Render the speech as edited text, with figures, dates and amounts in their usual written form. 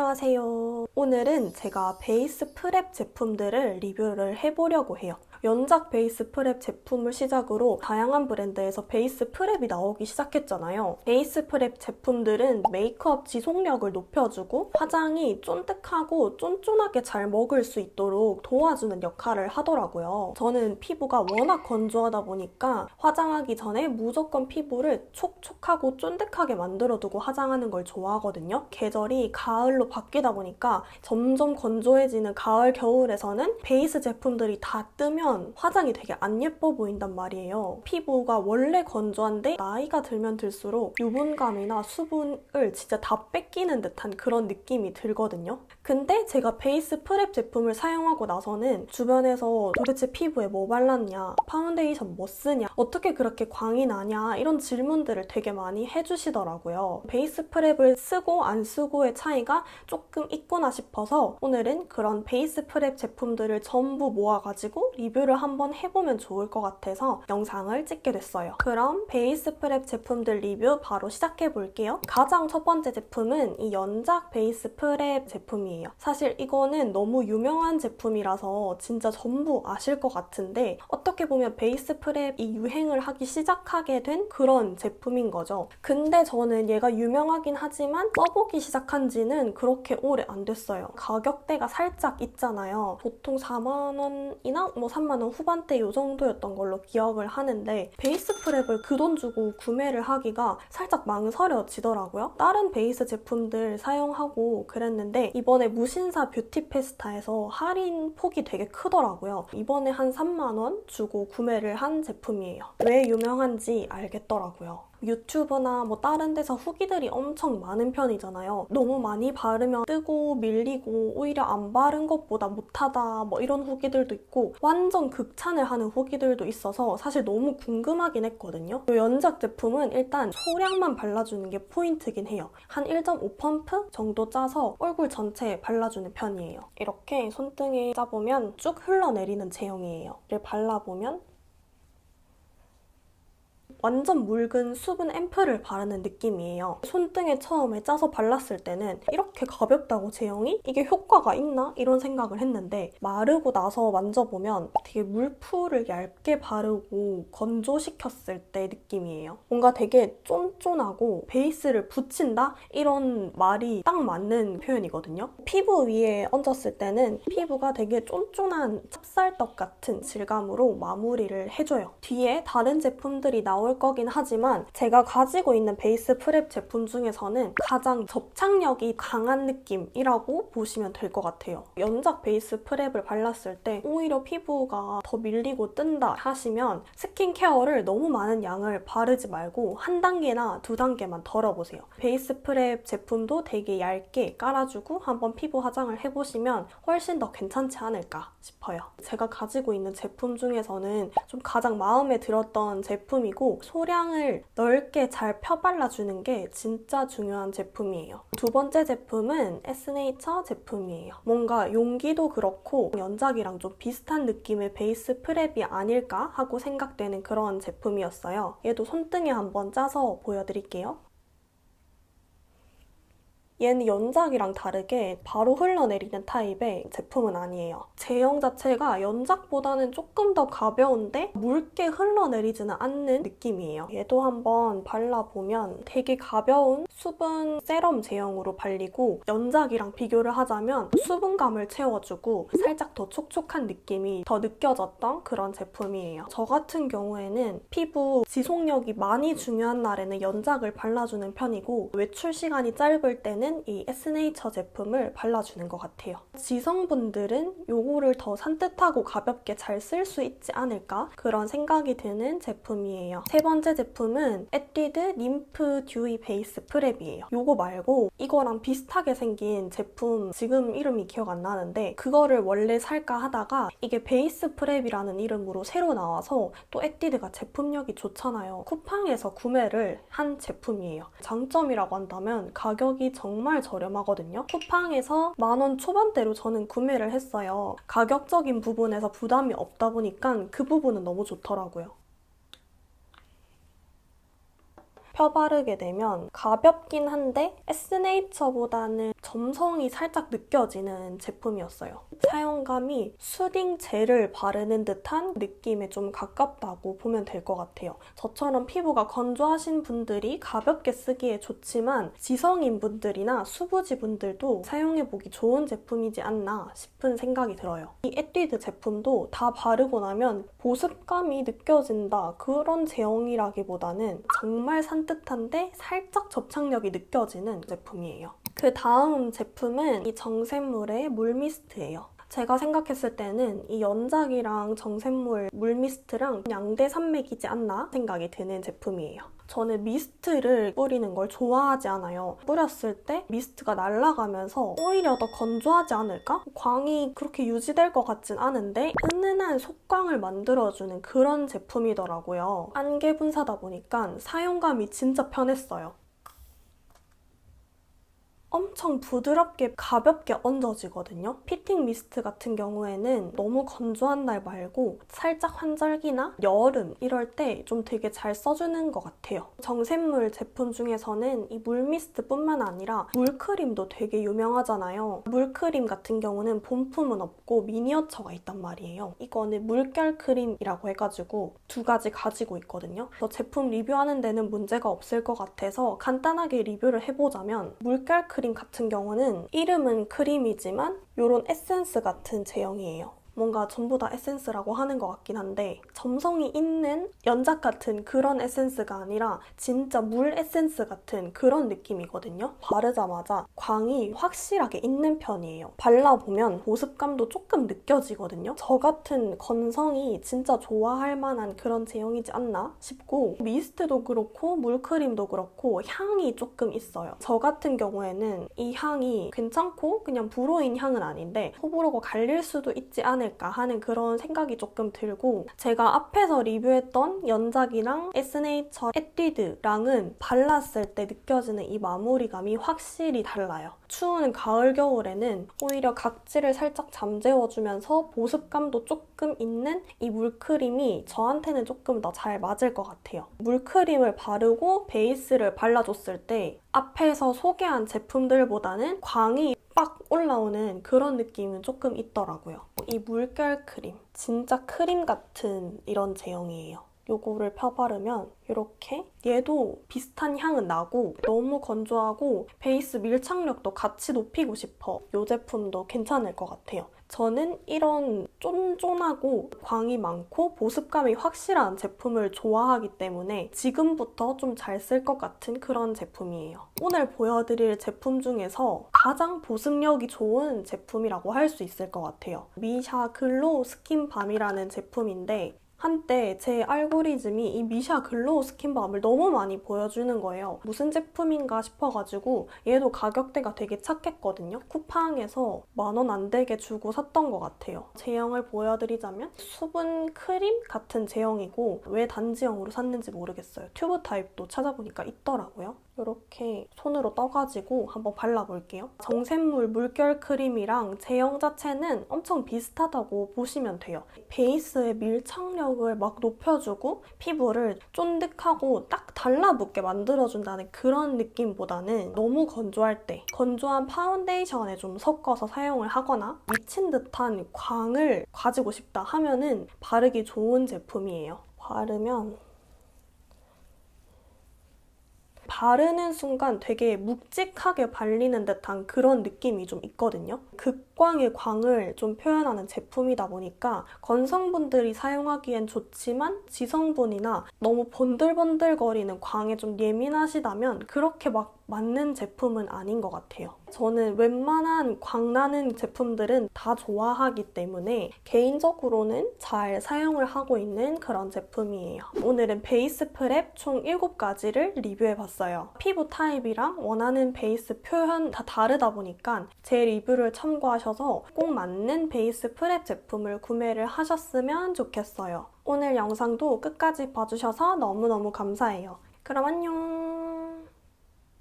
안녕하세요. 오늘은 제가 베이스 프렙 제품들을 리뷰를 해보려고 해요. 연작 베이스 프렙 제품을 시작으로 다양한 브랜드에서 베이스 프렙이 나오기 시작했잖아요. 베이스 프렙 제품들은 메이크업 지속력을 높여주고 화장이 쫀득하고 쫀쫀하게 잘 먹을 수 있도록 도와주는 역할을 하더라고요. 저는 피부가 워낙 건조하다 보니까 화장하기 전에 무조건 피부를 촉촉하고 쫀득하게 만들어두고 화장하는 걸 좋아하거든요. 계절이 가을로 바뀌다 보니까 점점 건조해지는 가을, 겨울에서는 베이스 제품들이 다 뜨면 화장이 되게 안 예뻐 보인단 말이에요. 피부가 원래 건조한데 나이가 들면 들수록 유분감이나 수분을 진짜 다 뺏기는 듯한 그런 느낌이 들거든요. 근데 제가 베이스 프렙 제품을 사용하고 나서는 주변에서 도대체 피부에 뭐 발랐냐, 파운데이션 뭐 쓰냐, 어떻게 그렇게 광이 나냐 이런 질문들을 되게 많이 해주시더라고요. 베이스 프렙을 쓰고 안 쓰고의 차이가 조금 있구나 싶어서 오늘은 그런 베이스 프렙 제품들을 전부 모아가지고 리뷰를 한번 해보면 좋을 것 같아서 영상을 찍게 됐어요. 그럼 베이스 프렙 제품들 리뷰 바로 시작해볼게요. 가장 첫 번째 제품은 이 연작 베이스 프렙 제품이에요. 사실 이거는 너무 유명한 제품이라서 진짜 전부 아실 것 같은데 어떻게 보면 베이스 프렙이 유행을 하기 시작하게 된 그런 제품인 거죠. 근데 저는 얘가 유명하긴 하지만 써보기 시작한 지는 그렇게 오래 안 됐어요. 가격대가 살짝 있잖아요. 보통 4만 원이나 3만 원 후반대 이 정도였던 걸로 기억을 하는데 베이스 프렙을 그 돈 주고 구매를 하기가 살짝 망설여지더라고요. 다른 베이스 제품들 사용하고 그랬는데 이번에 무신사 뷰티 페스타에서 할인 폭이 되게 크더라고요. 이번에 한 3만 원 주고 구매를 한 제품이에요. 왜 유명한지 알겠더라고요. 유튜브나 다른 데서 후기들이 엄청 많은 편이잖아요. 너무 많이 바르면 뜨고 밀리고 오히려 안 바른 것보다 못하다 이런 후기들도 있고 완전 극찬을 하는 후기들도 있어서 사실 너무 궁금하긴 했거든요. 이 연작 제품은 일단 소량만 발라주는 게 포인트긴 해요. 한 1.5펌프 정도 짜서 얼굴 전체에 발라주는 편이에요. 이렇게 손등에 짜보면 쭉 흘러내리는 제형이에요. 이를 발라보면 완전 묽은 수분 앰플을 바르는 느낌이에요. 손등에 처음에 짜서 발랐을 때는 이렇게 가볍다고 제형이? 이게 효과가 있나? 이런 생각을 했는데 마르고 나서 만져보면 되게 물풀을 얇게 바르고 건조시켰을 때 느낌이에요. 뭔가 되게 쫀쫀하고 베이스를 붙인다? 이런 말이 딱 맞는 표현이거든요. 피부 위에 얹었을 때는 피부가 되게 쫀쫀한 찹쌀떡 같은 질감으로 마무리를 해줘요. 뒤에 다른 제품들이 나올 거긴 하지만 제가 가지고 있는 베이스 프렙 제품 중에서는 가장 접착력이 강한 느낌이라고 보시면 될 것 같아요. 연작 베이스 프렙을 발랐을 때 오히려 피부가 더 밀리고 뜬다 하시면 스킨케어를 너무 많은 양을 바르지 말고 한 단계나 두 단계만 덜어보세요. 베이스 프렙 제품도 되게 얇게 깔아주고 한번 피부 화장을 해보시면 훨씬 더 괜찮지 않을까 싶어요. 제가 가지고 있는 제품 중에서는 좀 가장 마음에 들었던 제품이고 소량을 넓게 잘 펴발라주는 게 진짜 중요한 제품이에요. 두 번째 제품은 에스네이처 제품이에요. 뭔가 용기도 그렇고 연작이랑 좀 비슷한 느낌의 베이스 프렙이 아닐까 하고 생각되는 그런 제품이었어요. 얘도 손등에 한번 짜서 보여드릴게요. 얘는 연작이랑 다르게 바로 흘러내리는 타입의 제품은 아니에요. 제형 자체가 연작보다는 조금 더 가벼운데 묽게 흘러내리지는 않는 느낌이에요. 얘도 한번 발라보면 되게 가벼운 수분 세럼 제형으로 발리고 연작이랑 비교를 하자면 수분감을 채워주고 살짝 더 촉촉한 느낌이 더 느껴졌던 그런 제품이에요. 저 같은 경우에는 피부 지속력이 많이 중요한 날에는 연작을 발라주는 편이고 외출 시간이 짧을 때는 이 에스네이처 제품을 발라주는 것 같아요. 지성분들은 요거를 더 산뜻하고 가볍게 잘 쓸 수 있지 않을까? 그런 생각이 드는 제품이에요. 세 번째 제품은 에뛰드 림프 듀이 베이스 프렙이에요. 요거 말고 이거랑 비슷하게 생긴 제품 지금 이름이 기억 안 나는데 그거를 원래 살까 하다가 이게 베이스 프렙이라는 이름으로 새로 나와서 또 에뛰드가 제품력이 좋잖아요. 쿠팡에서 구매를 한 제품이에요. 장점이라고 한다면 가격이 정말 저렴하거든요. 쿠팡에서 10,000원 초반대로 저는 구매를 했어요. 가격적인 부분에서 부담이 없다 보니까 그 부분은 너무 좋더라고요. 펴바르게 되면 가볍긴 한데 에스네이처보다는 점성이 살짝 느껴지는 제품이었어요. 사용감이 수딩 젤을 바르는 듯한 느낌에 좀 가깝다고 보면 될 것 같아요. 저처럼 피부가 건조하신 분들이 가볍게 쓰기에 좋지만 지성인 분들이나 수부지 분들도 사용해보기 좋은 제품이지 않나 싶은 생각이 들어요. 이 에뛰드 제품도 다 바르고 나면 보습감이 느껴진다 그런 제형이라기보다는 정말 산뜻한데 살짝 접착력이 느껴지는 제품이에요. 그 다음 제품은 이 정샘물의 물미스트예요. 제가 생각했을 때는 이 연작이랑 정샘물 물미스트랑 양대 산맥이지 않나 생각이 드는 제품이에요. 저는 미스트를 뿌리는 걸 좋아하지 않아요. 뿌렸을 때 미스트가 날아가면서 오히려 더 건조하지 않을까? 광이 그렇게 유지될 것 같진 않은데 은은한 속광을 만들어주는 그런 제품이더라고요. 안개 분사다 보니까 사용감이 진짜 편했어요. 엄청 부드럽게 가볍게 얹어지거든요. 피팅 미스트 같은 경우에는 너무 건조한 날 말고 살짝 환절기나 여름 이럴 때 좀 되게 잘 써주는 것 같아요. 정샘물 제품 중에서는 이 물미스트뿐만 아니라 물크림도 되게 유명하잖아요. 물크림 같은 경우는 본품은 없고 미니어처가 있단 말이에요. 이거는 물결 크림이라고 해가지고 두 가지 가지고 있거든요. 제품 리뷰하는 데는 문제가 없을 것 같아서 간단하게 리뷰를 해보자면 물결 크림 같은 경우는 이름은 크림이지만 이런 에센스 같은 제형이에요. 뭔가 전부 다 에센스라고 하는 것 같긴 한데 점성이 있는 연작 같은 그런 에센스가 아니라 진짜 물 에센스 같은 그런 느낌이거든요. 바르자마자 광이 확실하게 있는 편이에요. 발라보면 보습감도 조금 느껴지거든요. 저 같은 건성이 진짜 좋아할 만한 그런 제형이지 않나 싶고 미스트도 그렇고 물크림도 그렇고 향이 조금 있어요. 저 같은 경우에는 이 향이 괜찮고 그냥 불호인 향은 아닌데 호불호가 갈릴 수도 있지 않을까 하는 그런 생각이 조금 들고 제가 앞에서 리뷰했던 연작이랑 에스네이처 에뛰드랑은 발랐을 때 느껴지는 이 마무리감이 확실히 달라요. 추운 가을, 겨울에는 오히려 각질을 살짝 잠재워주면서 보습감도 조금 있는 이 물크림이 저한테는 조금 더 잘 맞을 것 같아요. 물크림을 바르고 베이스를 발라줬을 때 앞에서 소개한 제품들보다는 광이 빡 올라오는 그런 느낌은 조금 있더라고요. 이 물결 크림, 진짜 크림 같은 이런 제형이에요. 요거를 펴바르면 이렇게 얘도 비슷한 향은 나고 너무 건조하고 베이스 밀착력도 같이 높이고 싶어. 이 제품도 괜찮을 것 같아요. 저는 이런 쫀쫀하고 광이 많고 보습감이 확실한 제품을 좋아하기 때문에 지금부터 좀 잘 쓸 것 같은 그런 제품이에요. 오늘 보여드릴 제품 중에서 가장 보습력이 좋은 제품이라고 할 수 있을 것 같아요. 미샤 글로우 스킨밤이라는 제품인데 한때 제 알고리즘이 이 미샤 글로우 스킨밤을 너무 많이 보여주는 거예요. 무슨 제품인가 싶어가지고 얘도 가격대가 되게 착했거든요. 쿠팡에서 10,000원 안 되게 주고 샀던 것 같아요. 제형을 보여드리자면 수분 크림 같은 제형이고 왜 단지형으로 샀는지 모르겠어요. 튜브 타입도 찾아보니까 있더라고요. 이렇게 손으로 떠가지고 한번 발라볼게요. 정샘물 물결 크림이랑 제형 자체는 엄청 비슷하다고 보시면 돼요. 베이스의 밀착력을 막 높여주고 피부를 쫀득하고 딱 달라붙게 만들어준다는 그런 느낌보다는 너무 건조할 때 건조한 파운데이션에 좀 섞어서 사용을 하거나 미친 듯한 광을 가지고 싶다 하면은 바르기 좋은 제품이에요. 바르는 순간 되게 묵직하게 발리는 듯한 그런 느낌이 좀 있거든요. 극광의 광을 좀 표현하는 제품이다 보니까 건성분들이 사용하기엔 좋지만 지성분이나 너무 번들번들거리는 광에 좀 예민하시다면 그렇게 막 맞는 제품은 아닌 것 같아요. 저는 웬만한 광나는 제품들은 다 좋아하기 때문에 개인적으로는 잘 사용을 하고 있는 그런 제품이에요. 오늘은 베이스 프렙 총 7가지를 리뷰해봤어요. 피부 타입이랑 원하는 베이스 표현 다 다르다 보니까 제 리뷰를 참고하셔서 꼭 맞는 베이스 프렙 제품을 구매를 하셨으면 좋겠어요. 오늘 영상도 끝까지 봐주셔서 너무너무 감사해요. 그럼 안녕!